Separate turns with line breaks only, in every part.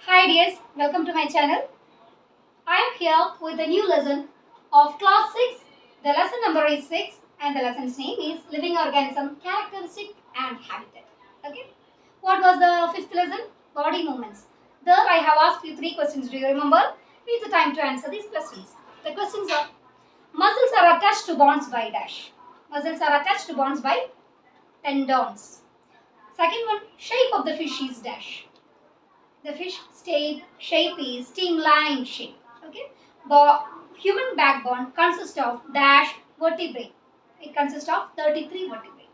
Hi dears, welcome to my channel. I am here with a new lesson of class 6. The lesson number is 6 and the lesson's name is Living Organism, Characteristic and Habitat. Okay. What was the fifth lesson? Body movements. There I have asked you 3 questions. Do you remember? It's the time to answer these questions. The questions are: muscles are attached to bonds by dash. Muscles are attached to bonds by tendons. Second one, shape of the fish is dash. The fish shape is streamline shape. Okay. The human backbone consists of dash vertebrae. It consists of 33 vertebrae.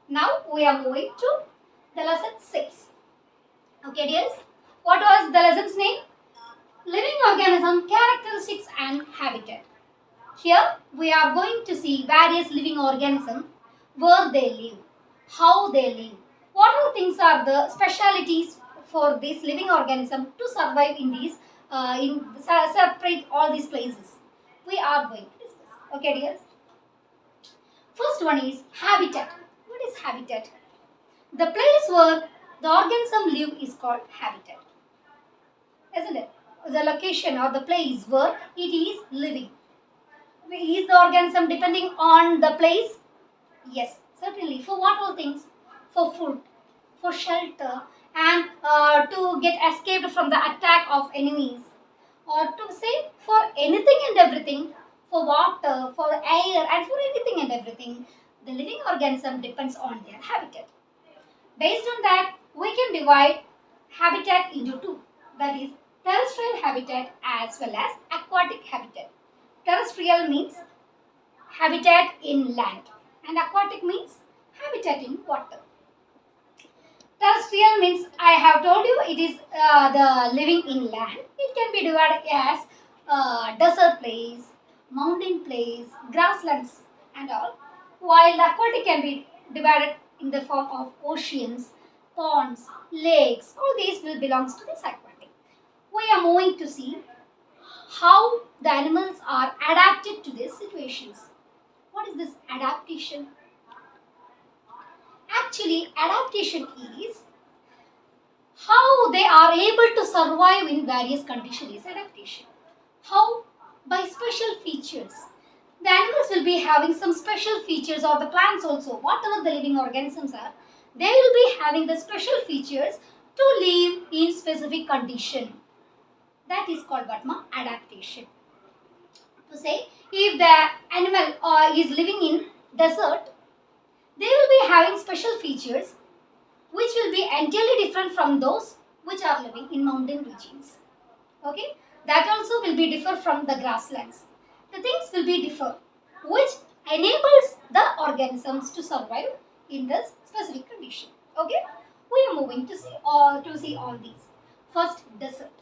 Now we are moving to the lesson 6. Okay dears. What was the lesson's name? Living organism, characteristics and habitat. Here we are going to see various living organisms, where they live, how they live, what all things are the specialities for this living organism to survive in these separate all these places. We are going to discuss. Okay dears. First one is habitat. What is habitat? The place where the organism live is called habitat. Isn't it? The location or the place where it is living. Is the organism depending on the place? Yes, certainly. For what all things? For food, for shelter, and to get escaped from the attack of enemies, or to say for anything and everything, for water, for air, and for anything and everything, the living organism depends on their habitat. Based on that, we can divide habitat into two. That is terrestrial habitat as well as aquatic habitat. Terrestrial means habitat in land and aquatic means habitat in water. Terrestrial means I have told you it is the living in land. It can be divided as desert place, mountain place, grasslands and all. While the aquatic can be divided in the form of oceans, ponds, lakes. All these will belongs to this aquatic. We are moving to see how the animals are adapted to these situations. What is this adaptation? Actually, adaptation is how they are able to survive in various conditions is adaptation. How? By special features. The animals will be having some special features, or the plants also, whatever the living organisms are, they will be having the special features to live in specific condition. That is called Vatma adaptation. To say, if the animal is living in desert, they will be having special features which will be entirely different from those which are living in mountain regions. Okay, that also will be differ from the grasslands. The things will be differ, which enables the organisms to survive in this specific condition. Okay, we are moving to see all these. First, desert.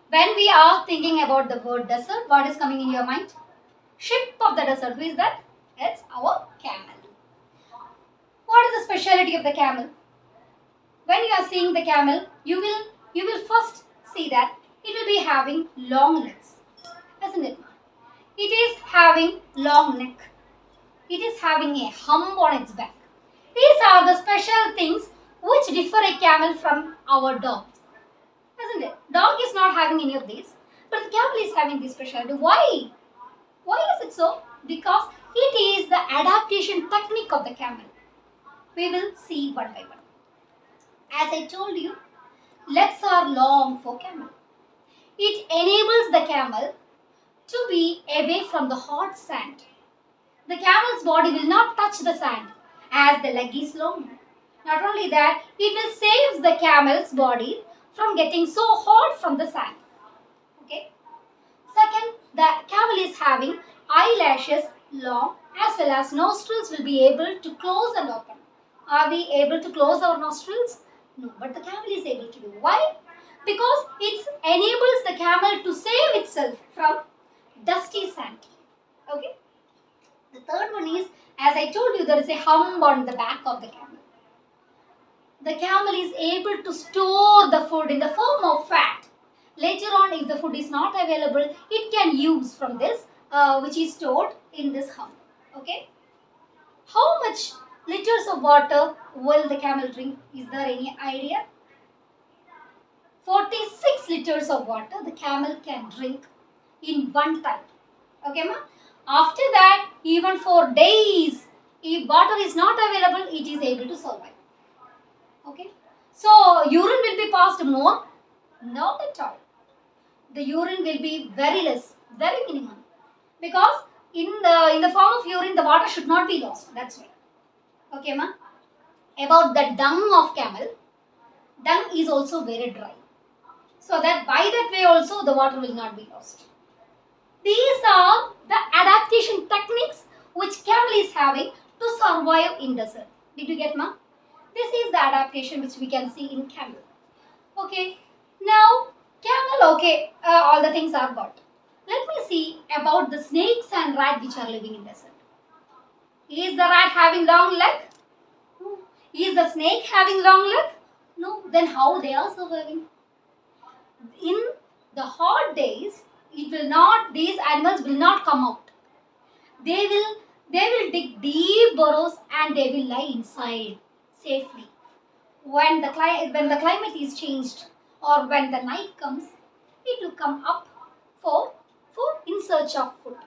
When we are thinking about the word desert, what is coming in your mind? Ship of the desert. Who is that? It's our camel. What is the speciality of the camel? When you are seeing the camel, you will first see that it will be having long legs, isn't it? It is having long neck. It is having a hump on its back. These are the special things which differ a camel from our dog, isn't it? Dog is not having any of these, but the camel is having this specialty. Why? Why is it so? Because it is the adaptation technique of the camel. We will see one by one. As I told you, legs are long for camel. It enables the camel to be away from the hot sand. The camel's body will not touch the sand as the leg is long. Not only that, it will save the camel's body from getting so hot from the sand. Okay. Second, the camel is having eyelashes long as well as nostrils will be able to close and open. Are we able to close our nostrils? No, but the camel is able to do. Why? Because it enables the camel to save itself from dusty sand. Okay. The third one is, as I told you, there is a hump on the back of the camel. The camel is able to store the food in the form of fat. Later on, if the food is not available, it can use from this which is stored in this hump. Okay. How much liters of water will the camel drink? Is there any idea? 46 liters of water the camel can drink in one time. Okay, ma? After that, even for days, if water is not available, it is able to survive. Okay, so urine will be passed more? Not at all. The urine will be very less, very minimum, because in the form of urine, the water should not be lost. That's why. Okay, ma? About the dung of camel, dung is also very dry, so that by that way also the water will not be lost. These are the adaptation techniques which camel is having to survive in desert. Did you get, ma? This is the adaptation which we can see in camel. Okay, now camel, okay, all the things are got. Let me see about the snakes and rat which are living in desert. Is the rat having long leg? No. Is the snake having long leg? No. Then how they are surviving? In the hot days, it will not. These animals will not come out. They will dig deep burrows and they will lie inside safely. When the climate is changed or when the night comes, it will come up for in search of food.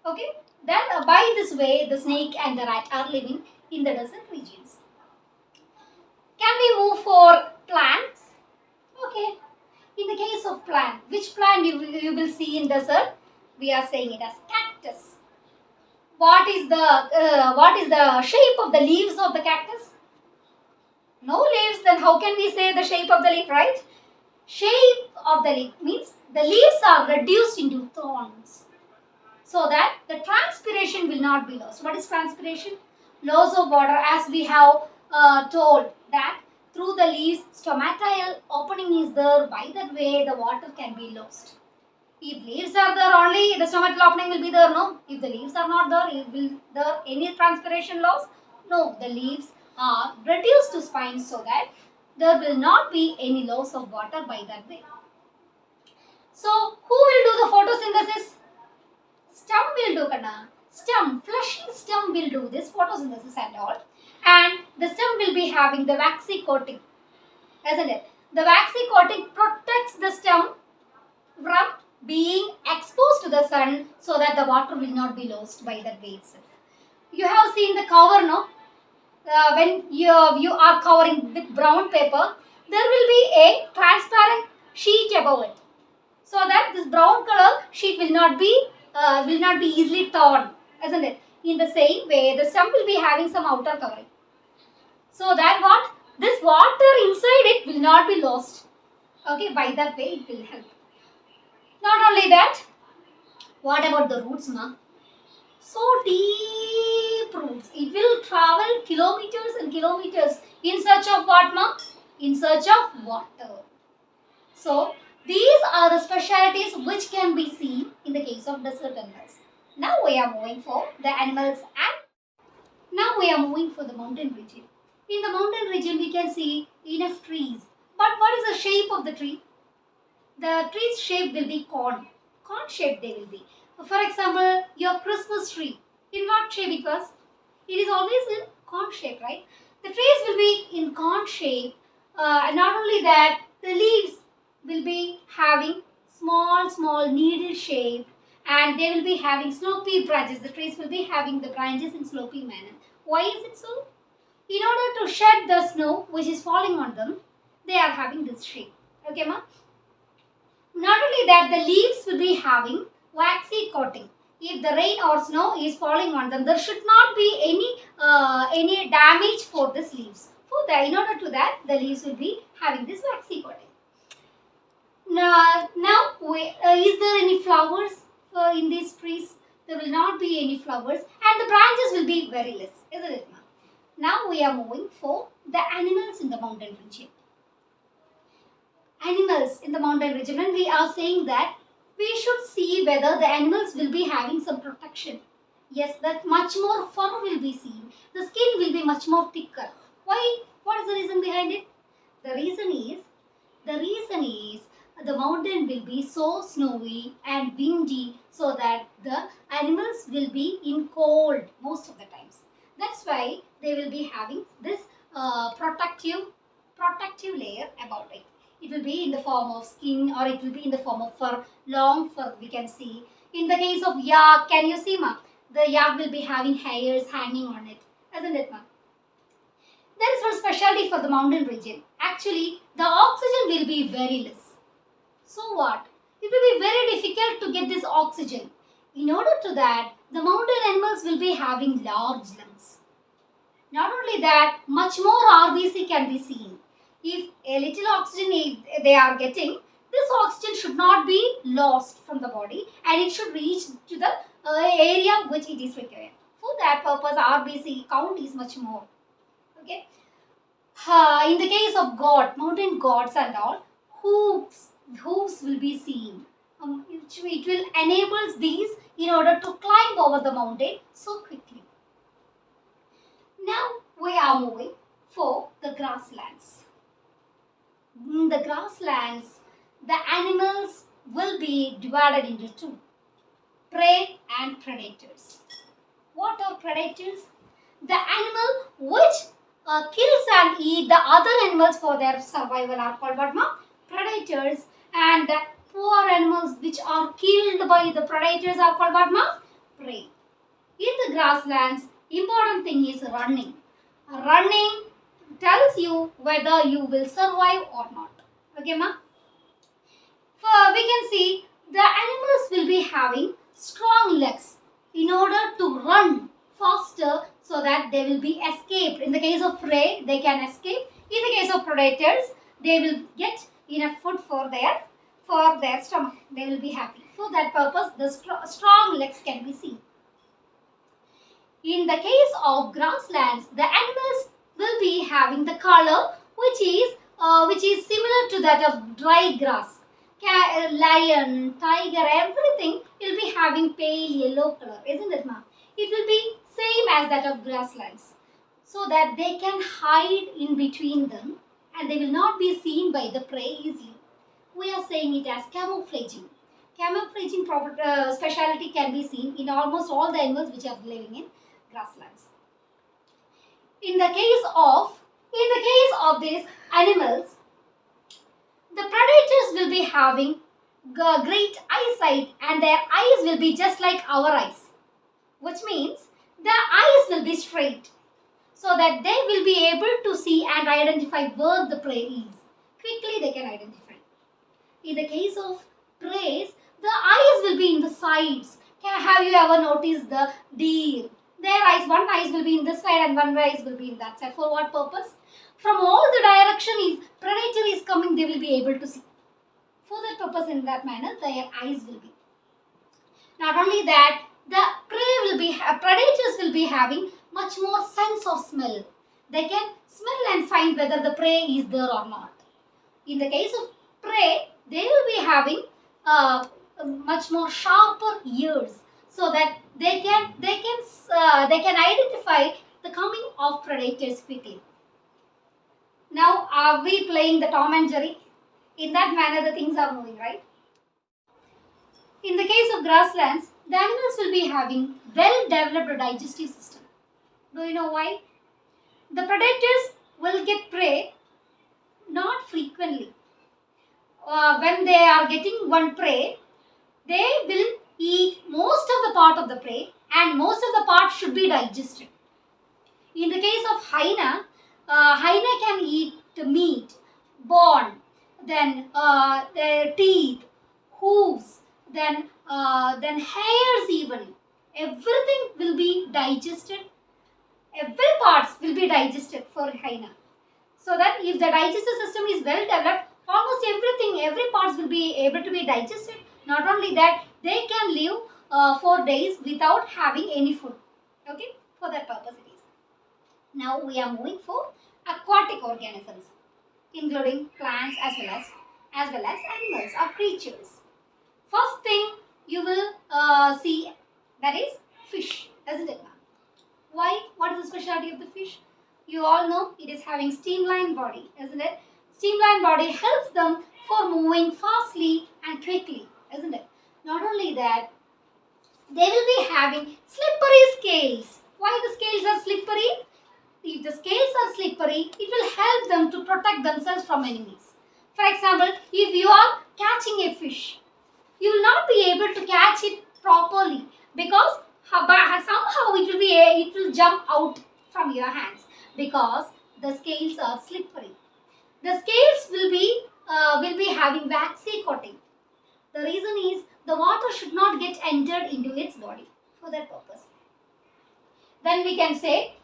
Okay. Then by this way, the snake and the rat are living in the desert regions. Can we move for plants? Okay. In the case of plant, which plant you will see in desert? We are saying it as cactus. What is the shape of the leaves of the cactus? No leaves, then how can we say the shape of the leaf, right? Shape of the leaf means the leaves are reduced into thorns, so that the transpiration will not be lost. What is transpiration? Loss of water, as we have told that through the leaves, stomatile opening is there. By that way, the water can be lost. If leaves are there only, the stomatile opening will be there, no? If the leaves are not there, will there any transpiration loss? No, the leaves are reduced to spines so that there will not be any loss of water by that way. So, who will do the photosynthesis? Stem will do, Kanna. Stem, fleshy stem will do this photosynthesis and all. And the stem will be having the waxy coating, isn't it? The waxy coating protects the stem from being exposed to the sun so that the water will not be lost by that way itself. You have seen the cover, no? When you are covering with brown paper, there will be a transparent sheet above it, so that this brown color sheet will not be easily torn, isn't it? In the same way, the stem will be having some outer covering, so that what this water inside it will not be lost. Okay, by that way it will help. Not only that, what about the roots, ma? So deep roots. It will travel kilometers and kilometers in search of what, ma? In search of water. So these are the specialities which can be seen in the case of desert animals. Now we are moving for the animals and now we are moving for the mountain region. In the mountain region we can see enough trees. But what is the shape of the tree? The tree's shape will be cone. Cone shape they will be. For example, your Christmas tree. In what shape it was? It is always in cone shape, right? The trees will be in cone shape. And not only that, the leaves will be having small needle shape, and they will be having slopy branches. The trees will be having the branches in slopy manner. Why is it so? In order to shed the snow which is falling on them, they are having this shape. Okay, ma? Not only that, the leaves will be having waxy coating. If the rain or snow is falling on them, there should not be any damage for these leaves. In order to that, the leaves will be having this waxy coating. Now is there any flowers in these trees? There will not be any flowers, and the branches will be very less, isn't it, ma'am? Now we are moving for the animals in the mountain region. Animals in the mountain region, and we are saying that we should see whether the animals will be having some protection. Yes, that much more fur will be seen. The skin will be much more thicker. Why? What is the reason behind it? The reason is the mountain will be so snowy and windy, so that the animals will be in cold most of the times. That's why they will be having this protective layer about it. It will be in the form of skin or it will be in the form of fur, long fur we can see. In the case of yak, can you see ma? The yak will be having hairs hanging on it, isn't it ma? There is one specialty for the mountain region. Actually, the oxygen will be very less. So what? It will be very difficult to get this oxygen. In order to that, the mountain animals will be having large lungs. Not only that, much more RBC can be seen. If a little oxygen they are getting, this oxygen should not be lost from the body and it should reach to the area which it is required. For that purpose, RBC count is much more. Okay. In the case of god, mountain gods and all, hooves will be seen. It will enable these in order to climb over the mountain so quickly. Now we are moving for the grasslands. In the grasslands, the animals will be divided into two: prey and predators. What are predators? The animal which kills and eat the other animals for their survival are called what ma? Predators. And the poor animals which are killed by the predators are called what ma? Prey. In the grasslands, important thing is running. Running tells you whether you will survive or not. Okay ma? We can see the animals will be having strong legs in order to run faster so that they will be escaped. In the case of prey, they can escape. In the case of predators, they will get enough food for their stomach. They will be happy. For that purpose, the strong legs can be seen. In the case of grasslands, the animals will be having the color which is similar to that of dry grass. Lion, tiger, everything will be having pale yellow color, isn't it ma'am? It will be same as that of grasslands, so that they can hide in between them and they will not be seen by the prey easily. We are saying it as camouflaging. Camouflaging speciality can be seen in almost all the animals which are living in grasslands. In the case of these animals, the predators will be having great eyesight and their eyes will be just like our eyes, which means the eyes will be straight so that they will be able to see and identify where the prey is. Quickly they can identify. In the case of prey, the eyes will be in the sides. Have you ever noticed the deer? Their eyes, one eyes will be in this side and one eyes will be in that side. For what purpose? From all the direction, if predator is coming, they will be able to see. For that purpose, in that manner, their eyes will be. Not only that, the predators will be having much more sense of smell. They can smell and find whether the prey is there or not. In the case of prey, they will be having much more sharper ears, so that they can identify the coming of predators quickly. Now, are we playing the Tom and Jerry? In that manner, the things are moving, right? In the case of grasslands, the animals will be having well-developed digestive system. Do you know why? The predators will get prey not frequently. When they are getting one prey, they will eat most of the part of the prey and most of the part should be digested. In the case of hyena, hyena can eat the meat, bone, then their teeth, hooves, then hairs even. Everything will be digested. Every parts will be digested for hyena. So that if the digestive system is well developed, almost every parts will be able to be digested. Not only that, they can live for days without having any food. Okay, for that purpose it is. Now we are moving for aquatic organisms, including plants as well as animals or creatures. First thing you will see, that is fish, isn't it ma'am? Why? What is the specialty of the fish? You all know it is having streamlined body, isn't it? Streamlined body helps them for moving fastly and quickly, isn't it? Not only that, they will be having slippery scales. Why the scales are slippery? If the scales are slippery, it will help them to protect themselves from enemies. For example, if you are catching a fish, you will not be able to catch it properly because somehow it will jump out from your hands because the scales are slippery. The scales will be having waxy coating. The reason is the water should not get entered into its body for that purpose. Then we can say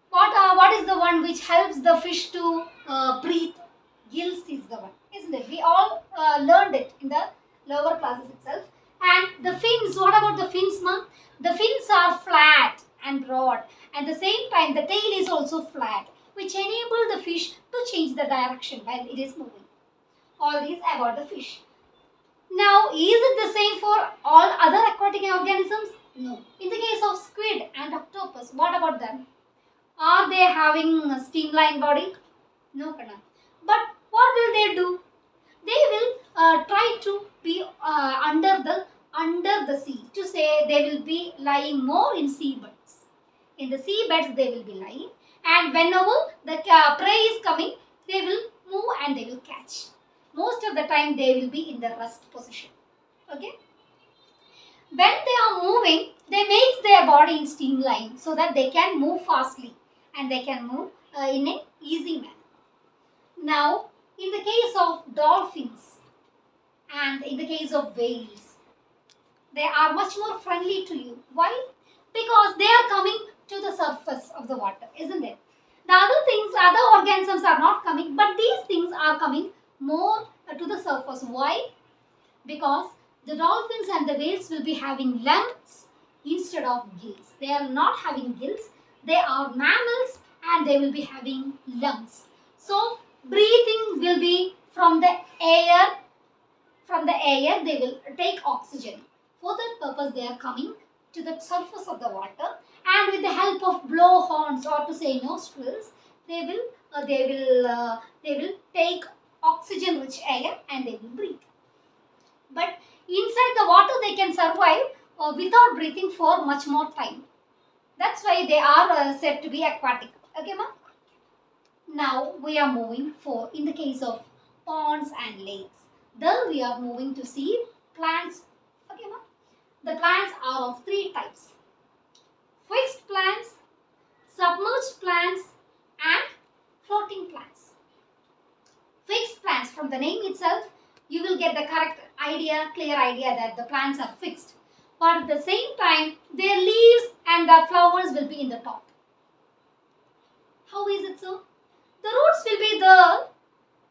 what is the one which helps the fish to breathe? Gills is the one, isn't it? We all learned it in the lower classes itself. And the fins, what about the fins, ma'am? The fins are flat and broad. At the same time, the tail is also flat, which enable the fish to change the direction while it is moving. All these about the fish. Now, is it the same for all other aquatic organisms? No. In the case of squid and octopus, what about them? Are they having a streamlined body? No, Kana. But what will they do? They will try to be under the sea. To say they will be lying more in seabeds. In the seabeds they will be lying, and whenever the prey is coming, they will move and they will catch. Most of the time they will be in the rest position. Okay. When they are moving, they make their body in streamline so that they can move fastly and they can move in an easy manner. Now, in the case of dolphins and in the case of whales, they are much more friendly to you. Why? Because they are coming to the surface of the water, isn't it? The other things, other organisms are not coming, but these things are coming more to the surface. Why? Because the dolphins and the whales will be having lungs instead of gills. They are not having gills. They are mammals and they will be having lungs. So, breathing will be from the air. From the air, they will take oxygen. For that purpose, they are coming to the surface of the water, and with the help of blowhorns, or to say nostrils, they will take oxygen-rich air and they will breathe. But inside the water, they can survive without breathing for much more time. That's why they are said to be aquatic. Okay, ma'am? Now we are moving for in the case of ponds and lakes. Then we are moving to see plants. Okay, ma'am? The plants are of three types: fixed plants, submerged plants, and floating plants. Fixed plants, from the name itself, you will get the correct idea, clear idea that the plants are fixed. But at the same time, their leaves and the flowers will be in the top. How is it so? The roots will be there,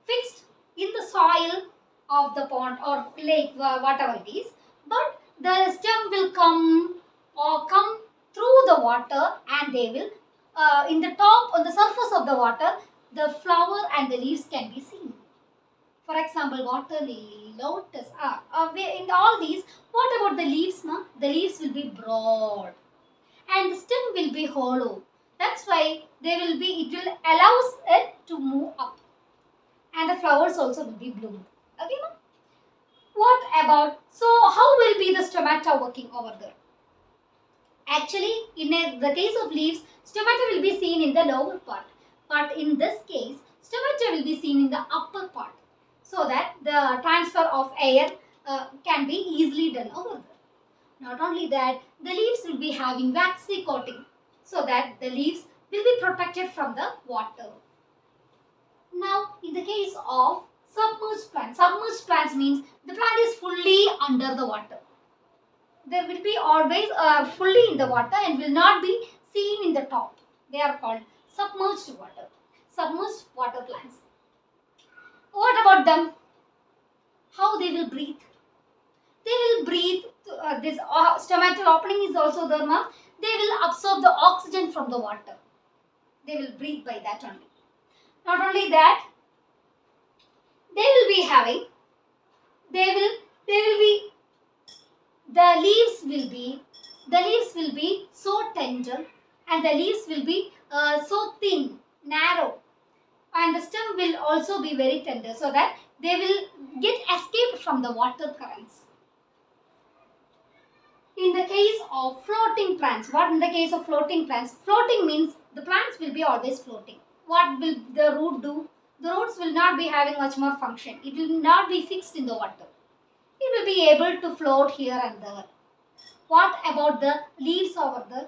fixed in the soil of the pond or lake, whatever it is. But the stem will come through the water, and they will, in the top, on the surface of the water, the flower and the leaves can be seen. For example, water lily, lotus, in all these, what about the leaves? No? The leaves will be broad and the stem will be hollow. That's why it will allows it to move up, and the flowers also will be bloomed. Okay, no? What about, so how will be the stomata working over there? Actually, in the case of leaves, stomata will be seen in the lower part. But in this case, stomata will be seen in the upper part, so that the transfer of air can be easily done over there. Not only that, the leaves will be having waxy coating, so that the leaves will be protected from the water. Now, in the case of submerged plants means the plant is fully under the water. They will be always fully in the water and will not be seen in the top. They are called submerged water plants. What about them? How they will breathe? They will breathe, this stomatal opening is also there, ma'am. They will absorb the oxygen from the water. They will breathe by that only. Not only that, the leaves will be so tender, and the leaves will be so thin, narrow, and the stem will also be very tender, so that they will get escaped from the water currents. In the case of floating plants, what in the case of floating plants? Floating means the plants will be always floating. What will the root do? The roots will not be having much more function. It will not be fixed in the water. It will be able to float here and there. What about the leaves over there?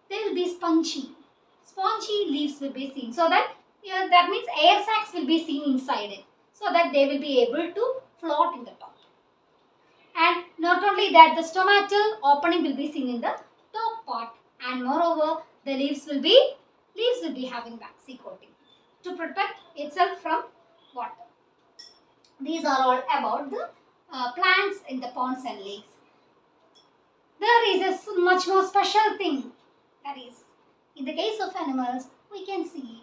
They will be spongy. Spongy leaves will be seen. So that, that means air sacs will be seen inside it. So that they will be able to float in the top. And not only that, the stomatal opening will be seen in the top part. And moreover, the leaves will be having waxy coating to protect itself from water. These are all about the plants in the ponds and lakes. There is a much more special thing, that is, in the case of animals, we can see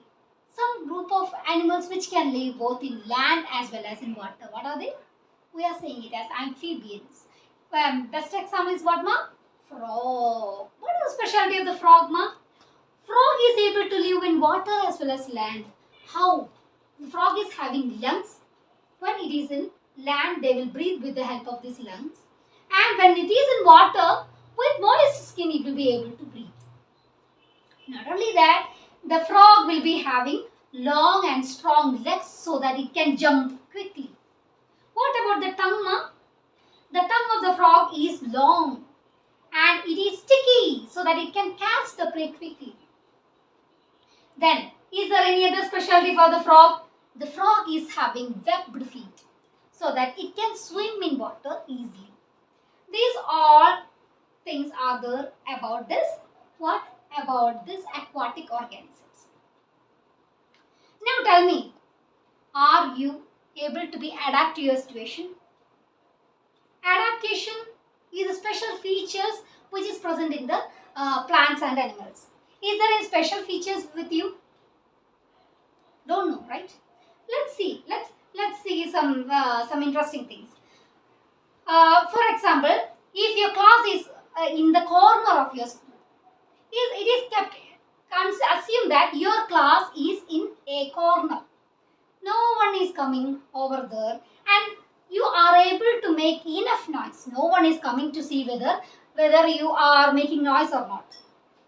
some group of animals which can live both in land as well as in water. What are they? We are saying it as amphibians. Best example is what, ma? Frog. What is the specialty of the frog, ma? Frog is able to live in water as well as land. How? The frog is having lungs. When it is in land, they will breathe with the help of these lungs. And when it is in water, with moist skin, it will be able to breathe. Not only that, the frog will be having long and strong legs so that it can jump quickly. What about the tongue, ma? The tongue of the frog is long and it is sticky so that it can catch the prey quickly. Then, is there any other specialty for the frog? The frog is having webbed feet so that it can swim in water easily. These all things are there about this. What about this aquatic organisms? Now tell me, are you able to be adapt to your situation? Adaptation is a special features which is present in the plants and animals. Is there any special features with you? Don't know, right? Let's see. Let's see some interesting things. For example, if your class is in the corner of your school, it is kept. Assume that your class is in a corner. No one is coming over there, and you are able to make enough noise. No one is coming to see whether you are making noise or not.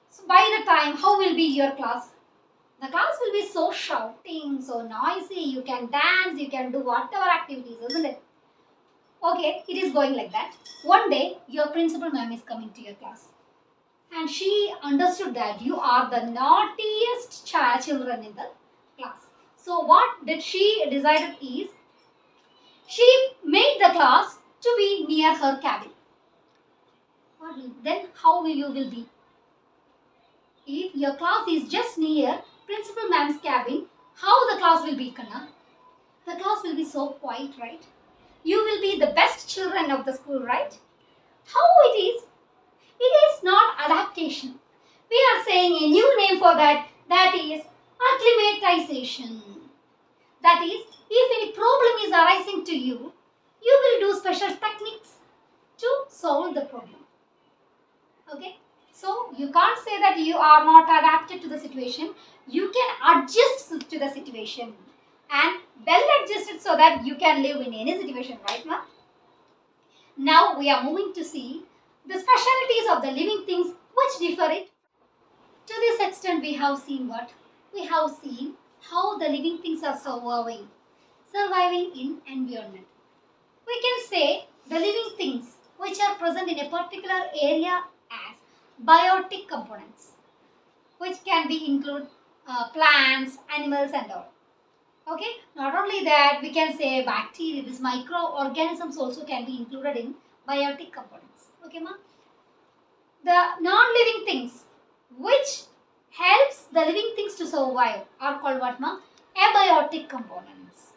So by the time, how will be your class? The class will be so shouting, so noisy. You can dance, you can do whatever activities, isn't it? Okay, it is going like that. One day, your principal ma'am is coming to your class. And she understood that you are the naughtiest children in the class. So what did she decided is, she made the class to be near her cabin. Then how will you will be? If your class is just near principal ma'am's cabin, how the class will be, Kana? The class will be so quiet, right? You will be the best children of the school, right? How it is? It is not adaptation. We are saying a new name for that, that is acclimatization. That is, if any problem is arising to you, you will do special techniques to solve the problem. Okay? So, you can't say that you are not adapted to the situation. You can adjust to the situation and well adjust it so that you can live in any situation, right, ma? Now, we are moving to see the specialities of the living things which differ it. To this extent, we have seen what? We have seen how the living things are surviving in environment. We can say the living things which are present in a particular area as biotic components, which can be include plants, animals and all. Okay, not only that, we can say bacteria, these microorganisms also can be included in biotic components. Okay, ma? The non-living things which helps the living things to survive are called what, ma? Abiotic components.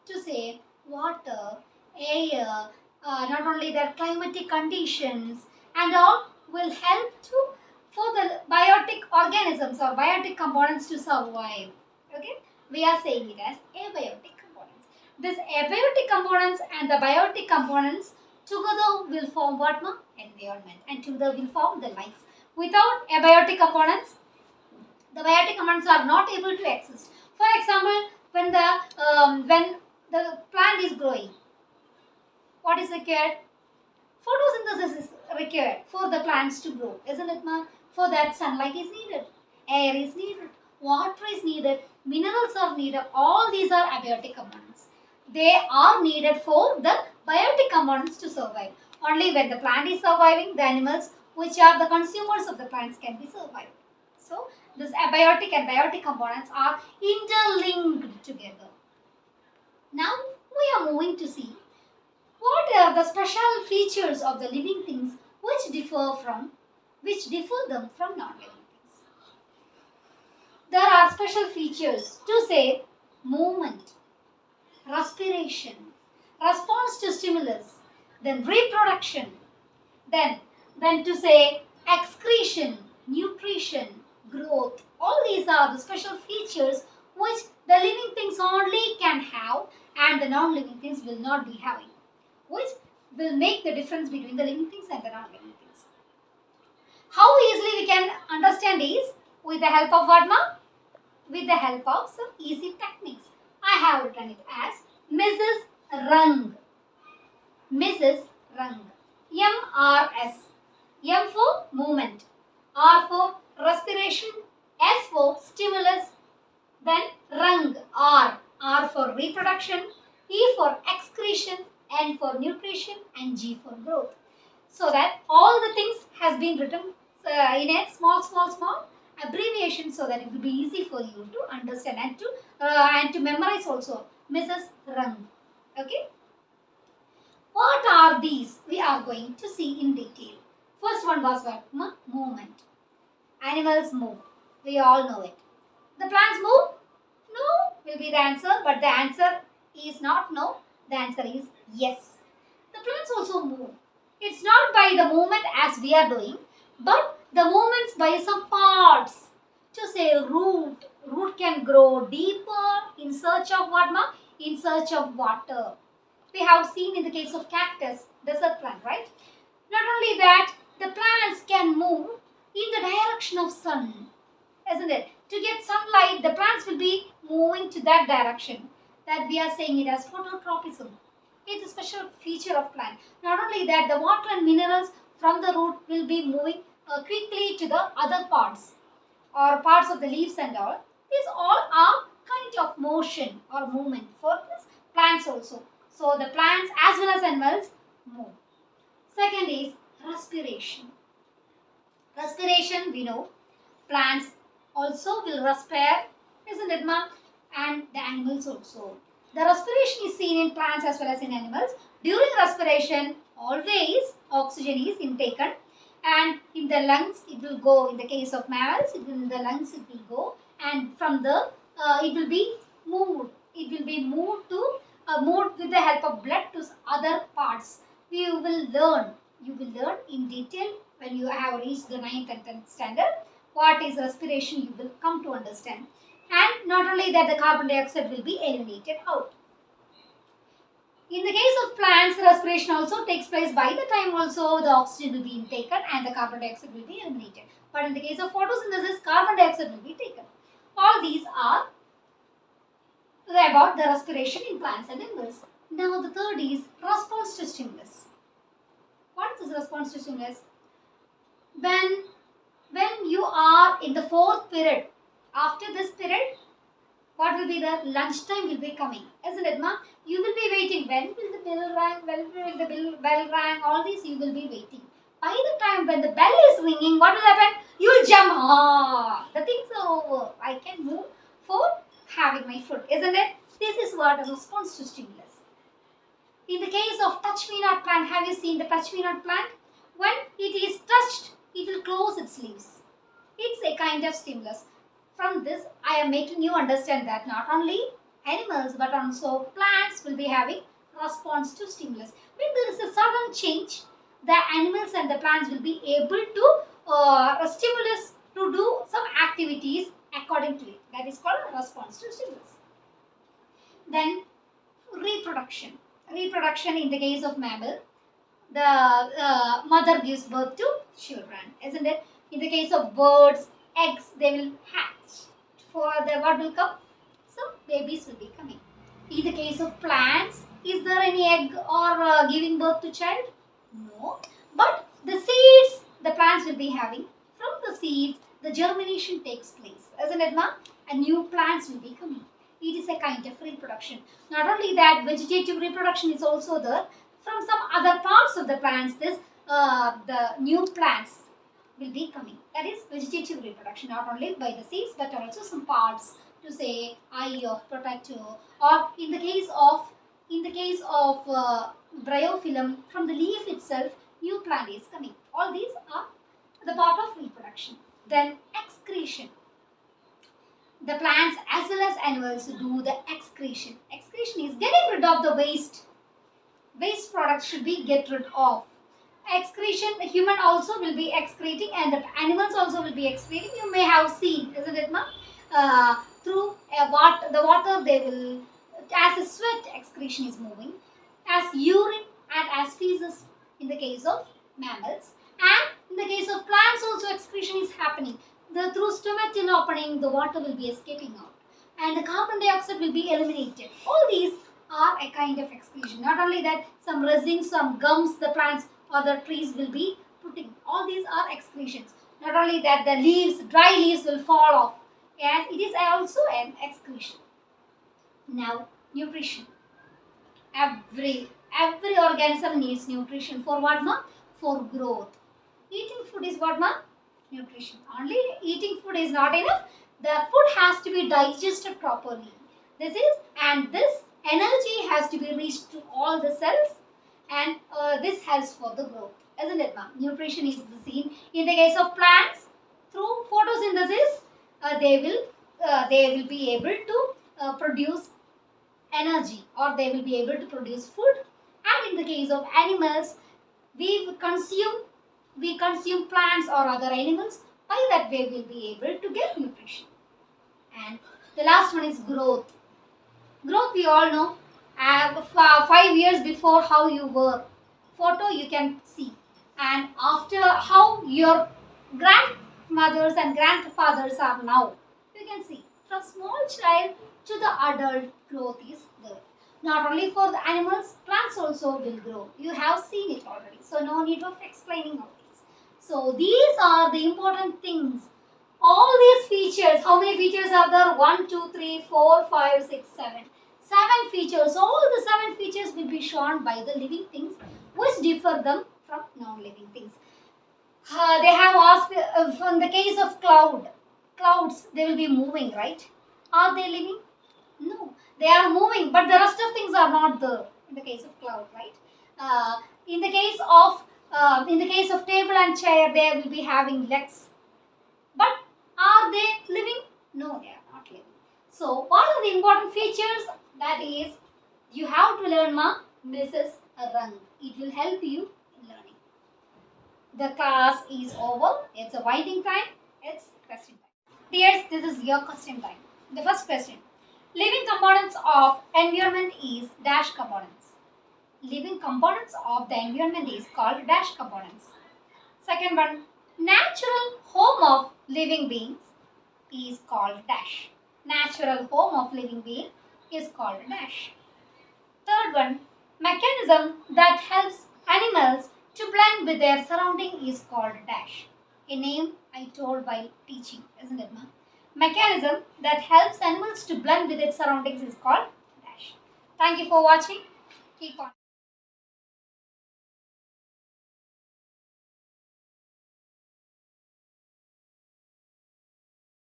To say water, air, not only their climatic conditions and all will help for the biotic organisms or biotic components to survive. Okay, we are saying it as abiotic components. This abiotic components and the biotic components together will form what, ma? Environment, and together will form the life. Without abiotic components, the biotic components are not able to exist. For example, when the plant is growing, what is required? Photosynthesis is required for the plants to grow, isn't it, ma? For that, sunlight is needed, air is needed, water is needed, minerals are needed. All these are abiotic components. They are needed for the biotic components to survive. Only when the plant is surviving, the animals which are the consumers of the plants can be survived. So, this abiotic and biotic components are interlinked together. Now, we are moving to see what are the special features of the living things which differ them from non-living things. There are special features to say movement, respiration, response to stimulus, then reproduction, then to say excretion, nutrition, growth. All these are the special features which the living things only can have and the non-living things will not be having, which will make the difference between the living things and the non-living things. How easily we can understand is with the help of what, ma? With the help of some easy techniques. I have written it as Mrs. Rung. Mrs. Rung. MRS. M for movement. R for respiration. S for stimulus. Then Rung. R. R for reproduction. E for excretion. N for nutrition. And G for growth. So that all the things has been written in a small abbreviation so that it will be easy for you to understand and to memorize also. Mrs. Rung. Okay. What are these? We are going to see in detail. First one was what? Movement. Animals move. We all know it. The plants move? No will be the answer, but the answer is not no. The answer is yes. The plants also move. It's not by the movement as we are doing, but the movements by some parts. To say root. Root can grow deeper in search of what, ma? In search of water. We have seen in the case of cactus, desert plant, right? Not only that, the plants can move in the direction of sun, isn't it? To get sunlight, the plants will be moving to that direction. That we are saying it as phototropism. It's a special feature of plant. Not only that, the water and minerals from the root will be moving quickly to the other parts or parts of the leaves and all. These all are kind of motion or movement for these plants also. So the plants as well as animals move. Second is respiration. Respiration, we know, plants also will respire, isn't it, ma? And the animals also. The respiration is seen in plants as well as in animals. During respiration, always oxygen is intaken, and in the lungs it will go. In the case of mammals, in the lungs it will go, and from the it will be moved. It will be moved to moved with the help of blood to other parts. You will learn in detail when you have reached the 9th and 10th standard. What is respiration, you will come to understand. And not only that, the carbon dioxide will be eliminated out. In the case of plants, respiration also takes place by the time also the oxygen will be taken and the carbon dioxide will be eliminated. But in the case of photosynthesis, carbon dioxide will be taken. All these are about the respiration in plants and animals. Now the third is response to stimulus. What is this response to stimulus? When you are in the 4th period, after this period, what will be the lunchtime will be coming, isn't it, ma? You will be waiting. When will the bell rang? When will the bell rang? All these you will be waiting. By the time when the bell is ringing, what will happen? You will jump. The things are over. I can move for having my food, isn't it? This is what a response to stimulus. In the case of touch me not plant, have you seen the touch me not plant? When it is touched, it will close its leaves. It's a kind of stimulus. From this, I am making you understand that not only animals but also plants will be having response to stimulus. When there is a sudden change, the animals and the plants will be able to stimulus to do some activities according to it. That is called response to stimulus. Then reproduction. Reproduction in the case of mammal, the mother gives birth to children, isn't it? In the case of birds, eggs, they will hatch. For the what will come? Some babies will be coming. In the case of plants, is there any egg or giving birth to child? No. But the seeds the plants will be having, from the seeds the germination takes place, isn't it, ma'am? And new plants will be coming. It is a kind of reproduction. Not only that, vegetative reproduction is also there. From some other parts of the plants, the new plants will be coming. That is vegetative reproduction, not only by the seeds but also some parts, to say eye of potato, or in the case of bryophyllum, from the leaf itself new plant is coming. All these are the part of reproduction. Then excretion. The plants as well as animals do the excretion. Excretion is getting rid of the waste. Waste products should be get rid of. Excretion, the human also will be excreting and the animals also will be excreting. You may have seen, isn't it, ma'am? Through the water they will, as a sweat excretion is moving, as urine and as feces in the case of mammals, and in the case of plants also excretion is happening. Through stomatal opening the water will be escaping out and the carbon dioxide will be eliminated. All these are a kind of excretion. Not only that, some resins, some gums the plants or the trees will be putting. All these are excretions. Not only that, the leaves, dry leaves will fall off. Yes, it is also an excretion. Now, nutrition. Every organism needs nutrition. For what, ma? For growth. Eating food is what, ma? Nutrition. Only eating food is not enough. The food has to be digested properly. This energy has to be reached to all the cells, and this helps for the growth, isn't it, ma'am? Nutrition is the seen in the case of plants. Through photosynthesis, they will be able to produce energy, or they will be able to produce food. And in the case of animals, we consume plants or other animals. By that way, we will be able to get nutrition. And the last one is growth. Growth, we all know. 5 years before how you were, photo you can see, and after how your grandmothers and grandfathers are now, you can see from small child to the adult growth is there. Not only for the animals, plants also will grow. You have seen it already, so no need of explaining all this. So these are the important things. All these features, how many features are there? 1, 2, 3, 4, 5, 6, 7. 7 features. All the 7 features will be shown by the living things, which differ them from non-living things. They have asked from the case of clouds, they will be moving, right? Are they living? No, they are moving, but the rest of things are not there. In the case of cloud, right? In the case of table and chair, they will be having legs. But are they living? No, they are not living. So, what are the important features? That is, you have to learn, ma. This is a rung. It will help you in learning. The class is over. It's a winding time. It's question time. Dears, this is your question time. The first question. Living components of environment is dash components. Living components of the environment is called dash components. Second one. Natural home of living beings is called dash. Natural home of living being is called dash. Third one, mechanism that helps animals to blend with their surrounding is called dash. A name I told while teaching, isn't it, ma'am? Mechanism that helps animals to blend with its surroundings is called dash. Thank you for watching. Keep on.